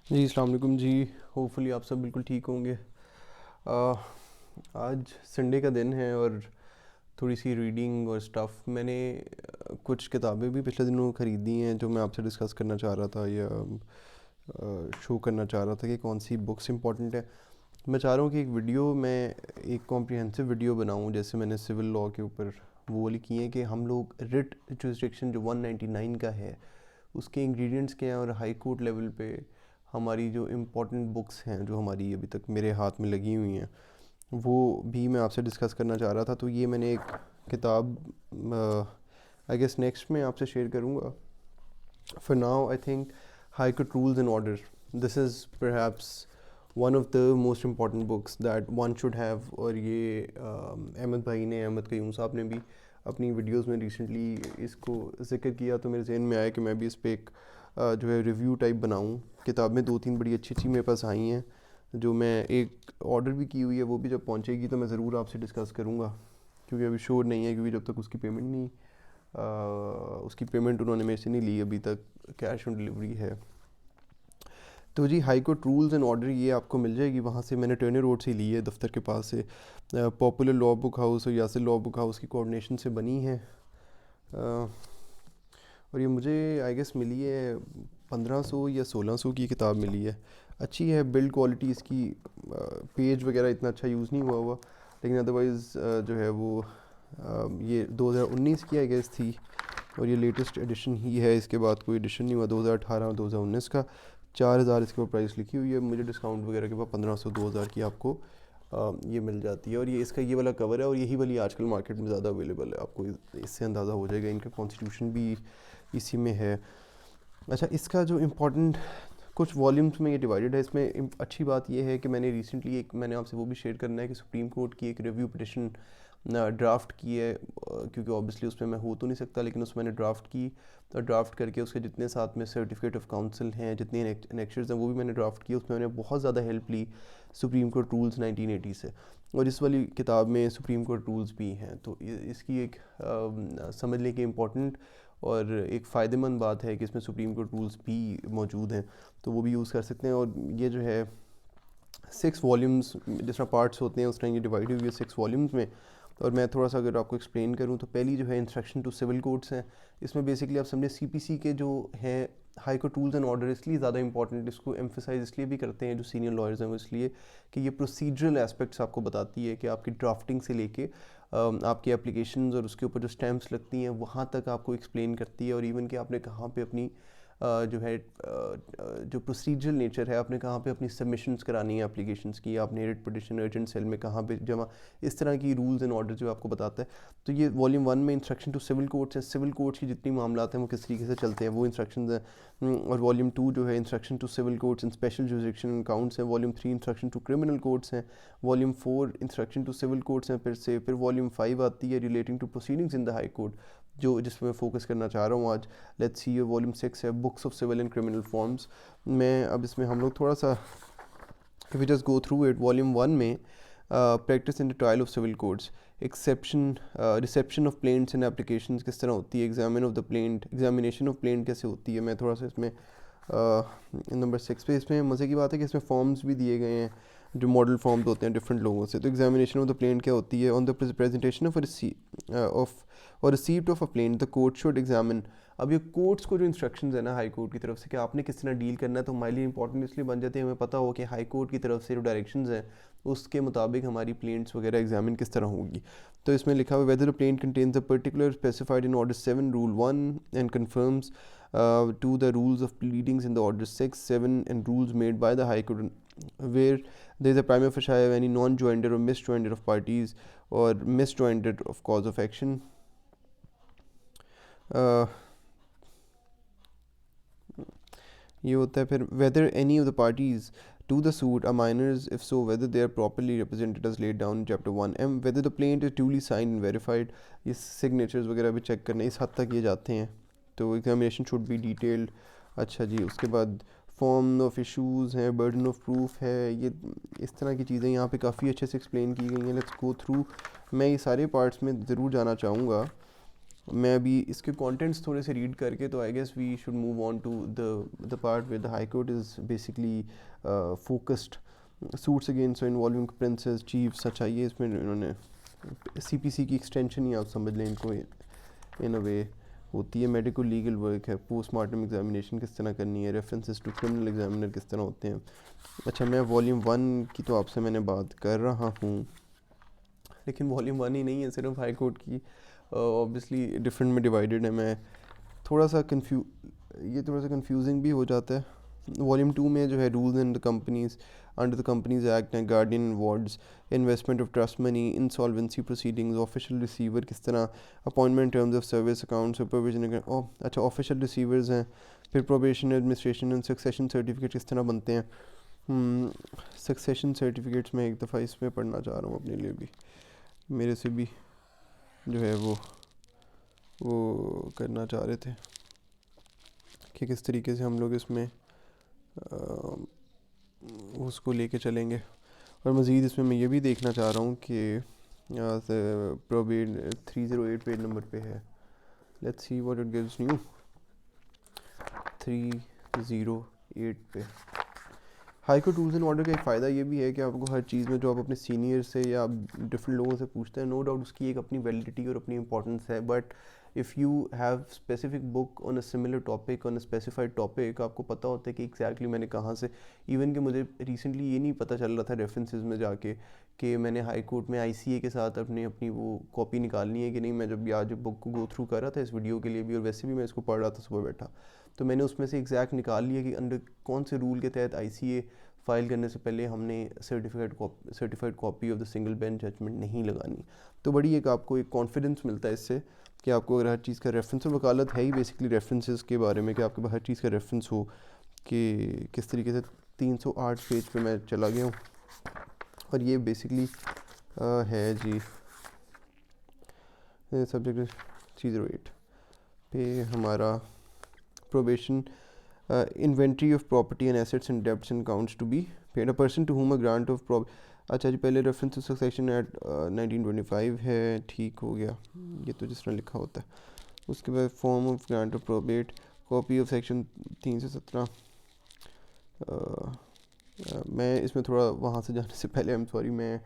जी अस्सलाम वालेकुम जी। होपफुली आप सब बिल्कुल ठीक होंगे। आ, आज संडे का दिन है और थोड़ी सी रीडिंग और स्टफ़ मैंने कुछ किताबें भी पिछले दिनों ख़रीदी हैं जो मैं आपसे डिस्कस करना चाह रहा था या शो करना चाह रहा था कि कौन सी बुक्स इंपॉर्टेंट है। मैं चाह रहा हूँ कि एक कॉम्प्रिहेंसिव वीडियो बनाऊँ, जैसे मैंने सिविल लॉ के ऊपर वो वाली की है कि हम लोग रिट जुरिस्डिक्शन जो 199 का है उसके इंग्रेडिएंट्स क्या हैं, और हाई कोर्ट लेवल पे हमारी जो इम्पोर्टेंट बुक्स हैं जो हमारी अभी तक मेरे हाथ में लगी हुई हैं वो भी मैं आपसे डिस्कस करना चाह रहा था। तो ये मैंने एक किताब आई गेस नेक्स्ट में आपसे शेयर करूँगा। For now I think high court rules and order, this is perhaps one of the most important books that one should have. और ये अहमद भाई ने, अहमद कयूम साहब ने भी अपनी वीडियोस में रिसेंटली इसको जिक्र किया, तो मेरे जहन में आया कि मैं भी इस पर एक जो है रिव्यू टाइप बनाऊँ। किताब में दो तीन बड़ी अच्छी अच्छी मेरे पास आई हैं जो मैं एक ऑर्डर भी की हुई है, वो भी जब पहुँचेगी तो मैं ज़रूर आपसे डिस्कस करूँगा, क्योंकि अभी श्योर नहीं है, क्योंकि जब तक उसकी पेमेंट उन्होंने मेरे से नहीं ली अभी तक, कैश ऑन डिलीवरी है। तो जी high court rules and order ये आपको मिल जाएगी वहाँ से, मैंने टर्नर रोड से ली है, दफ्तर के पास से। पॉपुलर लॉ बुक हाउस और यासिर लॉ बुक हाउस की कोऑर्डिनेशन से बनी है। और ये मुझे आई गेस मिली है 1500 या 1600 की किताब मिली है। अच्छी है, बिल्ड क्वालिटी इसकी, पेज वगैरह इतना अच्छा यूज़ नहीं हुआ लेकिन अदरवाइज़ जो है वो ये 2019 की आई गेस थी, और ये लेटेस्ट एडिशन ही है, इसके बाद कोई एडिशन नहीं हुआ 2018 2019 का। 4000 इसके ऊपर प्राइस लिखी हुई है, मुझे डिस्काउंट वगैरह के बाद 1500 2000 की आपको ये मिल जाती है। और ये इसका ये वाला कवर है, और यही वाली आजकल मार्केट में ज़्यादा अवेलेबल है, आपको इससे अंदाज़ा हो जाएगा। इनका कॉन्स्टिट्यूशन भी इसी में है। अच्छा, इसका जो इम्पोर्टेंट कुछ वॉल्यूम्स में ये डिवाइडेड है। इसमें अच्छी बात ये है कि मैंने आपसे वो भी शेयर करना है कि सुप्रीम कोर्ट की एक रिव्यू पिटिशन ड्राफ्ट की है, क्योंकि ऑब्वियसली उसमें मैं हो तो नहीं सकता, लेकिन उसमें मैंने ड्राफ्ट की, तो ड्राफ्ट करके उसके जितने साथ में सर्टिफिकेट ऑफ काउंसिल हैं, जितने एनेक्शर्स हैं, वो भी मैंने ड्राफ्ट किए। उसमें मैंने बहुत ज़्यादा हेल्प ली सुप्रीम कोर्ट रूल्स 1980 से, और इस वाली किताब में सुप्रीम कोर्ट रूल्स भी हैं। तो इसकी एक समझ लें कि इम्पॉर्टेंट और एक फ़ायदेमंद बात है कि इसमें सुप्रीम कोर्ट रूल्स भी मौजूद हैं, तो वो भी यूज़ कर सकते हैं। और ये जो है 6 वॉल्यूम्स, जिस तरह पार्ट्स होते हैं उस तरह ये डिवाइड हुई है 6 वॉल्यूम्स में। और मैं थोड़ा सा अगर आपको एक्सप्लेन करूँ तो पहली जो है इंस्ट्रक्शन टू सिविल कोर्ट्स हैं। इसमें बेसिकली आप समझे सीपीसी के जो हैं high court rules and order, इसलिए ज़्यादा इंपॉर्टेंट, इसको एम्फेसाइज इसलिए भी करते हैं जो सीनियर लॉयर्स हैं वो, इसलिए कि ये प्रोसीजरल एस्पेक्ट्स आपको बताती है कि आपकी ड्राफ्टिंग से लेके आपकी एप्लीकेशंस और उसके ऊपर जो स्टैम्प्स लगती हैं वहाँ तक आपको एक्सप्लेन करती है। और इवन कि आपने कहाँ पे अपनी जो है जो प्रोसीजरल नेचर है, आपने कहाँ पे अपनी सबमिशंस करानी है एप्लीकेशंस की, आपने रिट पिटिशन अर्जेंट सेल में कहाँ पे जमा, इस तरह की रूल्स एंड ऑर्डर जो आपको बताता है। तो ये वॉल्यूम 1 में इंस्ट्रक्शन टू सिविल कोर्ट्स है, सिविल कोर्ट्स की जितनी मामलात हैं वो किस तरीके से चलते हैं वो इंस्ट्रक्शंस हैं। और वॉल्यूम 2 जो है instruction to civil courts and special jurisdiction and counts है। Volume 3 instruction to criminal courts हैं। Volume 4 instruction to civil courts हैं। फिर वॉल्यूम 5 आती है relating to proceedings in the high court, जो जिस पर मैं फोकस करना चाह रहा हूँ आज। लेट्स सी, वॉल्यूम 6 है books of civil and criminal forms. मैं अब इसमें हम लोग थोड़ा सा if we just go through it, volume 1 में practice in the trial of civil courts, exception reception of plaints and applications किस तरह होती है, एग्जामिनेशन ऑफ प्लेंट कैसे होती है। मैं थोड़ा सा इसमें नंबर 6 पे, इसमें मज़े की बात है कि इसमें फॉर्म्स भी दिए गए हैं जो मॉडल फॉर्म्स होते हैं डिफरेंट लोगों से। तो एग्जामिनेशन ऑफ द प्लेंट क्या होती है, on the presentation of receipt of a plaint the court should examine. अब ये कोर्ट्स को जो इंस्ट्रक्शंस है ना हाई कोर्ट की तरफ से कि आपने किस तरह डील करना है, तो हमारे लिए इंपॉर्टेंट इसलिए बन जाते हैं, हमें पता हो कि हाई कोर्ट की तरफ से जो डायरेक्शंस हैं उसके मुताबिक हमारी प्लेंट्स वगैरह एग्जामिन किस तरह होगी। तो इसमें लिखा हुआ weather a plaint contains a particular specified in order 7 rule 1 and confirms to the rules of pleadings in the order 6, 7 and rules made by the High Court where there is a prima facie of any non-joinder or misjoinder of parties or misjoinder of cause of action. ये होता है फिर whether any of the parties to the suit are minors, if so whether they are properly represented as laid down in chapter 1m, whether the plaint is duly signed and verified, ये signatures वगैरह भी check करने इस हद तक ये जाते हैं। तो एग्जामिनेशन शुड बी डिटेल्ड। अच्छा जी, उसके बाद फॉर्म ऑफ इशूज़ हैं, बर्डन ऑफ प्रूफ है, ये इस तरह की चीज़ें यहाँ पे काफ़ी अच्छे से एक्सप्लेन की गई हैं। लेट्स गो थ्रू, मैं ये सारे पार्ट्स में ज़रूर जाना चाहूँगा। मैं अभी इसके कंटेंट्स थोड़े से रीड करके तो I guess we should move on to the part with the high court is basically focused suits against involving princes chiefs. अच्छा ये इसमें इन्होंने CPC की एक्सटेंशन ही आप समझ लें इनको, इन अ वे होती है। मेडिकल लीगल वर्क है, पोस्टमार्टम एग्जामिनेशन किस तरह करनी है, रेफरेंसेस टू क्रिमिनल एग्जामिनर किस तरह होते हैं। अच्छा मैं वॉल्यूम 1 की तो आपसे मैंने बात कर रहा हूँ, लेकिन वॉल्यूम 1 ही नहीं है सिर्फ हाई कोर्ट की, ऑब्वियसली डिफरेंट में डिवाइडेड है। मैं थोड़ा सा कंफ्यूजिंग भी हो जाता है। वॉल्यूम 2 में जो है rules and companies under the companies act हैं, guardian wards, investment of trust money, insolvency proceedings, official receiver किस तरह, appointment terms of service, account supervision. अच्छा ऑफिशियल रिसीवर्स हैं, फिर probation administration and succession certificate किस तरह बनते हैं। सक्सेशन सर्टिफिकेट्स में एक दफ़ा इसमें पढ़ना चाह रहा हूँ अपने लिए भी, मेरे से भी जो है वो करना चाह रहे थे कि किस तरीके से हम लोग इसमें उसको लेके चलेंगे। और मज़ीद इसमें मैं ये भी देखना चाह रहा हूँ कि प्रोबेट 308 पेज नंबर पे है, let's see what it gives new. 308 पे high court rules and order का एक फ़ायदा ये भी है कि आपको हर चीज़ में जो आप अपने सीनियर से या डिफरेंट लोगों से पूछते हैं, नो डाउट उसकी एक अपनी वैलिडिटी और अपनी इंपॉर्टेंस है, but if you have specific book on a similar topic on a specified topic, आपको पता होता है कि एग्जैक्टली मैंने कहाँ से, इवन कि मुझे रिसेंटली ये नहीं पता चल रहा था रेफरेंसेस में जाके कि मैंने हाई कोर्ट में ICA के साथ अपनी वो कॉपी निकालनी है कि नहीं। मैं जब आज बुक को गो थ्रू कर रहा था इस वीडियो के लिए भी, और वैसे भी मैं इसको पढ़ रहा था सुबह बैठा, तो मैंने उसमें से एग्जैक्ट निकाल लिया कि अंडर कौन से रूल के तहत ICA फाइल करने से पहले हमने certified copy of the single bench judgment नहीं लगानी। तो बड़ी एक आपको एक कॉन्फिडेंस मिलता है इससे कि आपको अगर हर चीज़ का रेफरेंस, और वकालत है ही बेसिकली रेफरेंसेस के बारे में कि आपके पास हर चीज़ का रेफरेंस हो कि किस तरीके से। 308 पेज पे मैं चला गया हूँ और ये बेसिकली है जी सब्जेक्ट 308 पे हमारा probation inventory of property and assets and debts and accounts to be paid, a person to whom a grant of अच्छा जी पहले रेफरेंस टू सक्सेशन एट 1925 है, ठीक हो गया, ये तो जिस तरह लिखा होता है। उसके बाद form of grant of probate, copy of section 317। मैं इसमें थोड़ा वहाँ से जाने से पहले सॉरी मैं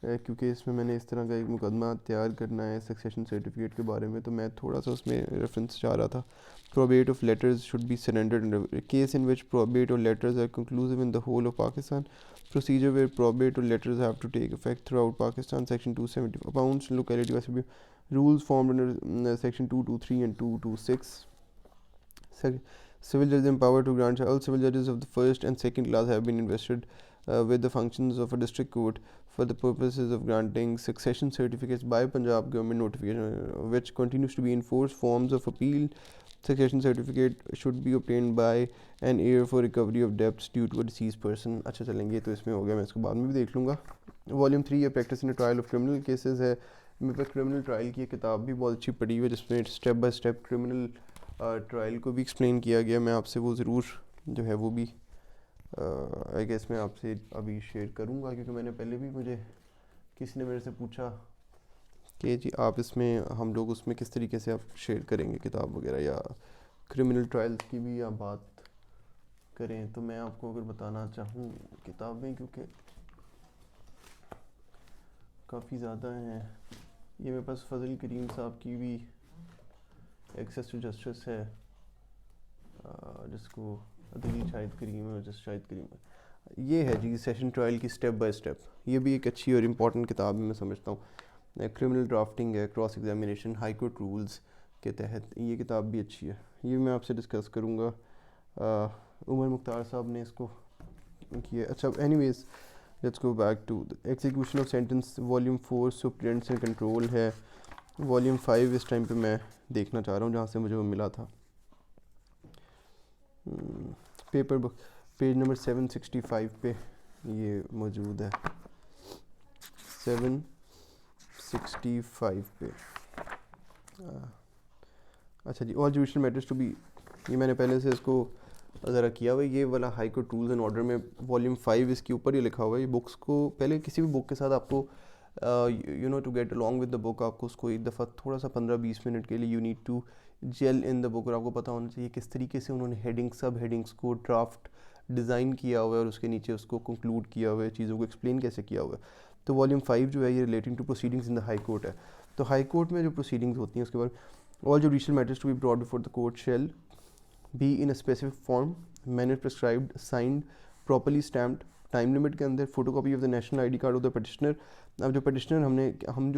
क्योंकि इसमें मैंने इस तरह का एक मुकदमा तैयार करना है सक्सेशन सर्टिफिकेट के बारे में, तो मैं थोड़ा सा उसमें रेफरेंस चाह रहा था। Probate of letters should be surrendered in a case in which probate or letters are conclusive in the whole of Pakistan. Procedure where probate or letters have to take effect throughout Pakistan. Section 270. Abounds locality वैसे भी rules formed under section 223 and 226. Civil judges empowered to grant. All civil judges of the first and second class have been invested with the functions of a district court for the purposes of granting succession certificates by Punjab government notification, which continues to be in force. Forms of appeal succession certificate should be obtained by an heir for recovery of debts due to a deceased person. अच्छा चलेंगे, तो इसमें हो गया, मैं इसको बाद में भी देख लूँगा। वॉल्यूम 3 है practice in trial of criminal cases है। मेरे पास क्रिमिनल ट्रायल की किताब भी बहुत अच्छी पढ़ी हुई है जिसमें step by step criminal trial को भी एक्सप्लेन किया गया। मैं आपसे वो ज़रूर जो है वो भी आई गेस मैं आपसे अभी शेयर करूँगा, क्योंकि मैंने पहले भी मुझे किसी ने मेरे से पूछा कि जी आप इसमें हम लोग उसमें किस तरीके से आप शेयर करेंगे किताब वगैरह, या क्रिमिनल ट्रायल्स की भी आप बात करें। तो मैं आपको अगर बताना चाहूँ किताबें, क्योंकि काफ़ी ज़्यादा हैं, ये मेरे पास फजल करीम साहब की भी एक्सेस टू जस्टिस है, जिसको अदली शाहिद करीम है, जस्ट शाहिद करीम है। ये है जी सेशन ट्रायल की स्टेप बाय स्टेप, ये भी एक अच्छी और इम्पॉर्टेंट किताब है मैं समझता हूँ। क्रिमिनल ड्राफ्टिंग है, cross examination, high court rules के तहत ये किताब भी अच्छी है, ये मैं आपसे डिस्कस करूँगा। उमर मुख्तार साहब ने इसको किया। अच्छा anyways let's go back to execution of sentence. Volume 4 superintendence and control है। वॉल्यूम 5 इस टाइम पे मैं देखना चाह रहा हूँ जहाँ से मुझे वो मिला था। पेपर बुक पेज नंबर 765 पे ये मौजूद है, 765 पे। अच्छा जी, all judicial matters to be, ये मैंने पहले से इसको ज़रा किया हुआ है। ये वाला high court rules and order में वॉल्यूम 5 इसके ऊपर ही लिखा हुआ है। ये बुक्स को पहले किसी भी बुक के साथ आपको you know to get along with the book आपको उसको एक दफ़ा थोड़ा सा 15-20 मिनट के लिए you need to gel in the book, और आपको पता होना चाहिए किस तरीके से उन्होंने हेडिंग सब हेडिंग्स को ड्राफ्ट डिज़ाइन किया हुआ है और उसके नीचे उसको कंक्लूड किया हुआ है, चीज़ों को एक्सप्लेन कैसे किया हुआ है। तो वॉल्यूम 5 जो है ये relating to proceedings in the high court है। तो हाई कोर्ट में जो प्रोसीडिंग्स होती हैं उसके बाद all judicial matters to be brought before the court shall be in a specific form, manner prescribed, signed, properly stamped, time limit के अंदर, photocopy of the national ID card of the petitioner. अब जो petitioner हम जो